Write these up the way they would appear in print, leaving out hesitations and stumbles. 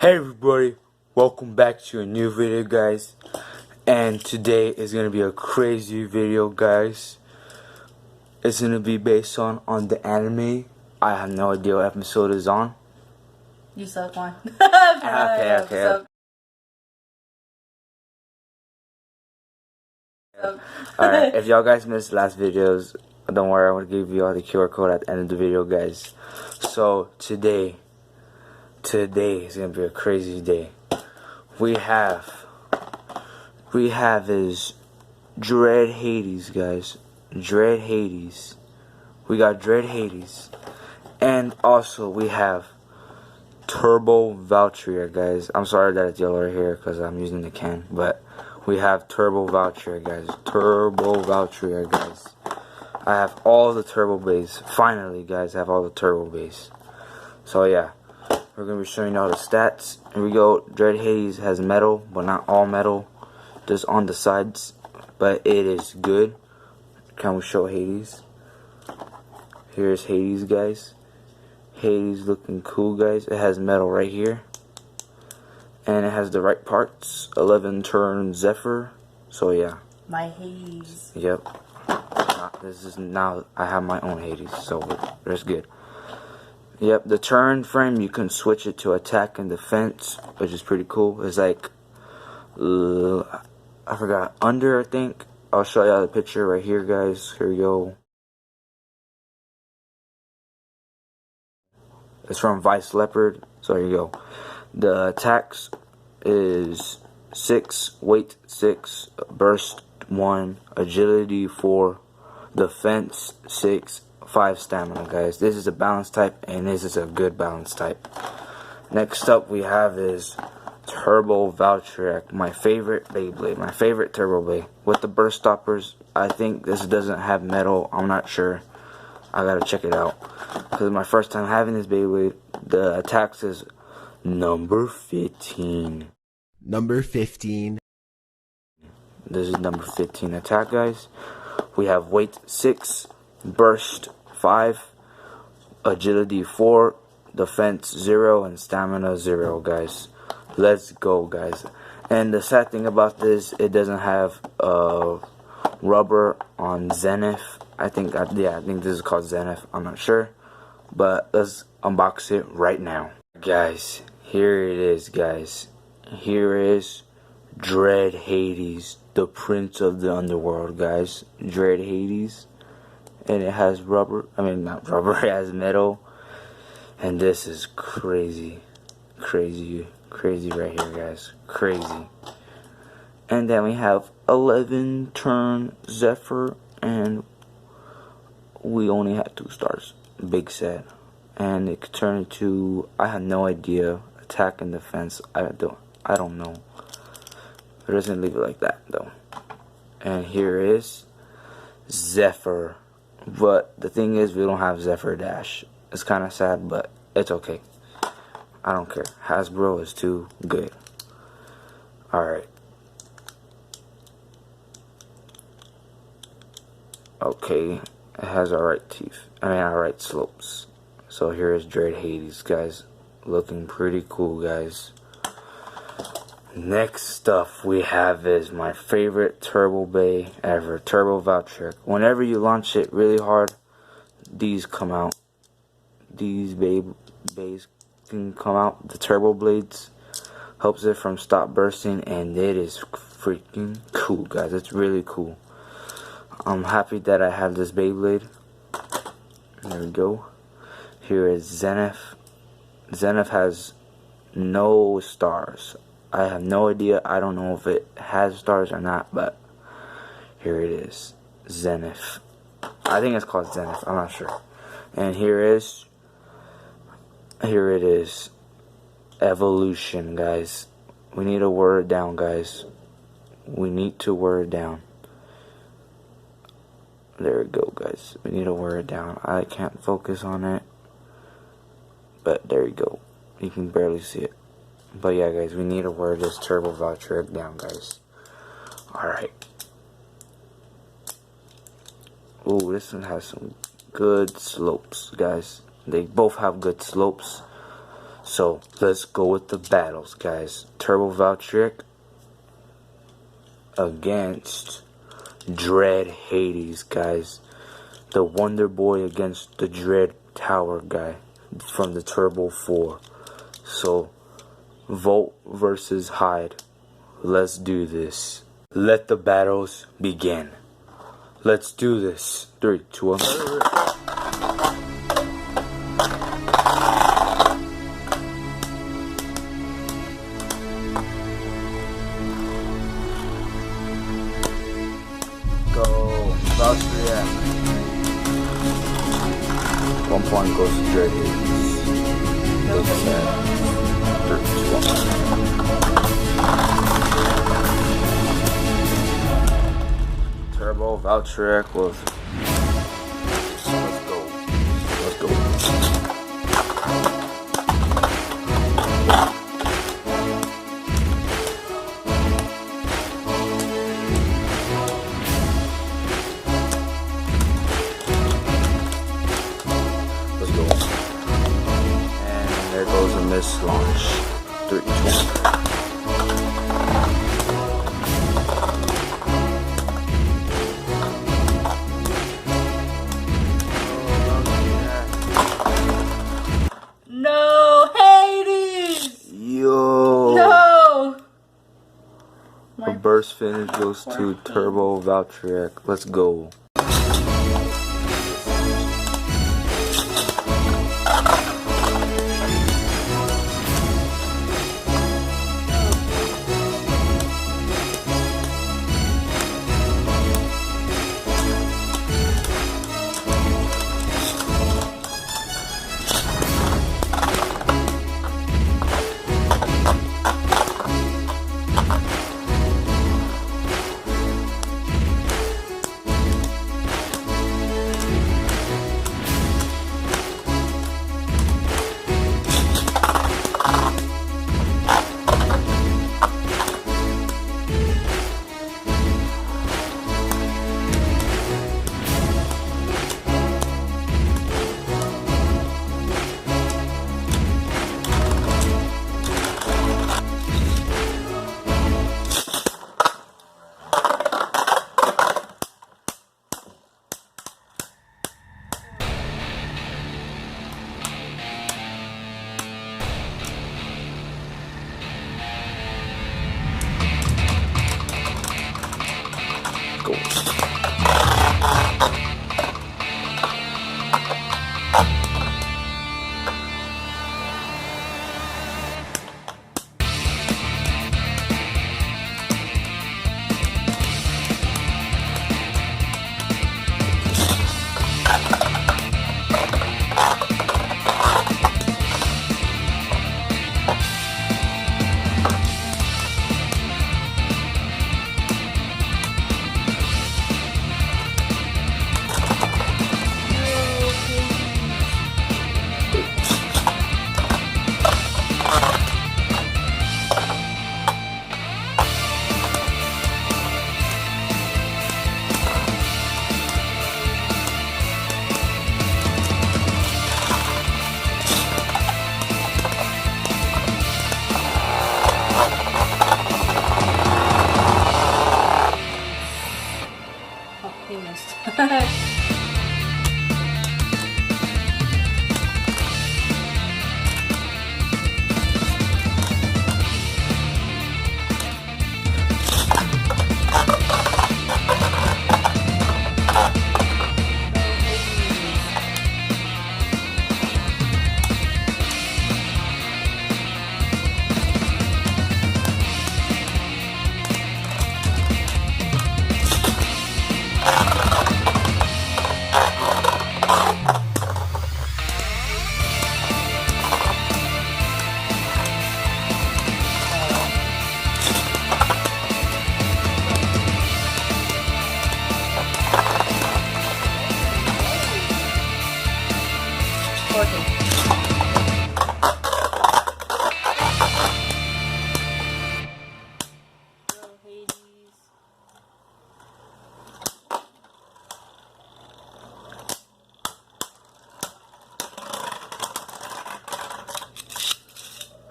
Hey everybody, welcome back to a new video, guys. And today is gonna be a crazy video, guys. It's gonna be based on the anime. I have no idea what episode is on. You suck one. Okay. Alright, if y'all guys missed last videos, don't worry, I'm gonna give you all the QR code at the end of the video, guys. So today is gonna be a crazy day. We have is Dread Hades, guys. Dread Hades. We got Dread Hades. And also we have Turbo Valtryek, guys. I'm sorry that it's yellow right here because I'm using the can, but we have Turbo Valtryek, guys. Turbo Valtryek, guys. I have all the turbo bays. Finally, guys, I have all the turbo bays. So yeah, we're gonna be showing you all the stats. Here we go. Dread Hades has metal, but not all metal, just on the sides. But it is good. Can we show Hades? Here's Hades, guys. Hades looking cool, guys. It has metal right here, and it has the right parts. 11 turn Zephyr. So yeah. My Hades. Yep. Now I have my own Hades, so that's good. Yep, the turn frame, you can switch it to attack and defense, which is pretty cool. It's like, I forgot, under, I think. I'll show y'all the picture right here, guys. Here we go. It's from Vice Leopard, so here you go. The attacks is 6, weight 6, burst 1, agility 4, defense 6, 5 stamina, guys. This is a balance type, and this is a good balance type. Next up we have is Turbo Valtryek, my favorite Beyblade, my favorite turbo bay. With the burst stoppers, I think this doesn't have metal. I'm not sure. I gotta check it out. Because my first time having this Beyblade, the attacks is number 15. Number 15. This is number 15 attack, guys. We have weight 6, burst 5, agility 4, defense 0, and stamina 0, guys. Let's go, guys. And the sad thing about this, it doesn't have rubber on Zenith. I think this is called Zenith. I'm not sure, but let's unbox it right now, guys. Here it is, guys. Here is Dread Hades, the Prince of the Underworld, guys. Dread Hades, and it has rubber. I mean, not rubber. It has metal, and this is crazy right here, guys. Crazy. And then we have 11 turn Zephyr, and we only had 2 stars. Big set. And it could turn into, I have no idea, attack and defense. I don't know. It doesn't leave it like that though. And here is Zephyr. But the thing is, we don't have Zephyr Dash. It's kind of sad, but it's okay. I don't care. Hasbro is too good. Alright. Okay. It has alright teeth. Alright slopes. So here is Dread Hades, guys. Looking pretty cool, guys. Next stuff we have is my favorite turbo bay ever. Turbo Valtryek. Whenever you launch it really hard, these come out. These bays can come out. The turbo blades helps it from stop bursting, and it is freaking cool, guys. It's really cool. I'm happy that I have this Beyblade. There we go. Here is Zenith. Zenith has no stars. I have no idea. I don't know if it has stars or not, but here it is. Zenith. I think it's called Zenith. I'm not sure. And here it is. Evolution, guys. We need to word it down, guys. We need to word it down. There we go, guys. We need to word it down. I can't focus on it, but there you go. You can barely see it. But yeah, guys, we need to wear this Turbo Valtryek down, guys. Alright. Ooh, this one has some good slopes, guys. They both have good slopes. So let's go with the battles, guys. Turbo Valtryek against Dread Hades, guys. The Wonder Boy against the Dread Tower guy from the Turbo 4. So, Valt versus Hyde. Let's do this. Let the battles begin. Let's do this. 3, 2, 1. Go, Valtryek. 1 point goes to Dread Hades. Look at that. 3, 2, 1. Turbo Valtryek with. Let's go. Let's go. There goes a missed launch. 3, 2, 1. No, Hades! Yo! No! A burst finish goes to Turbo Valtryek. Let's go.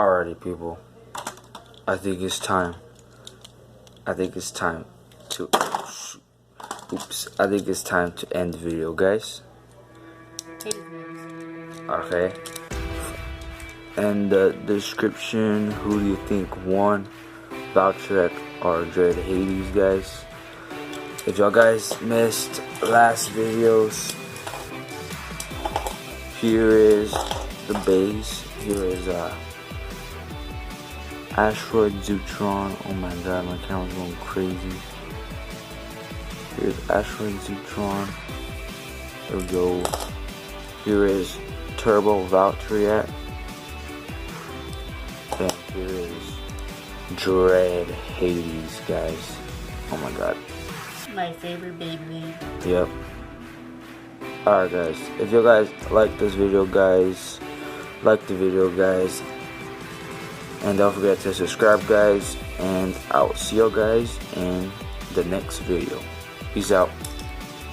Alrighty, people. I think it's time. I think it's time to. Oops. I think it's time to end the video, guys. Okay. And the description, who do you think won? Valtryek or Dread Hades, guys? If y'all guys missed last videos, here is the base. Here is Asteroid Zootron. Oh my god, my camera's going crazy. Here's Asteroid Zootron. There we go. Here is Turbo Valtryek. And here is Dread Hades, guys. Oh my god. My favorite Beyblade. Yep. Alright, guys. If you guys like this video, guys, like the video, guys. And don't forget to subscribe, guys. And I'll see you guys in the next video. Peace out.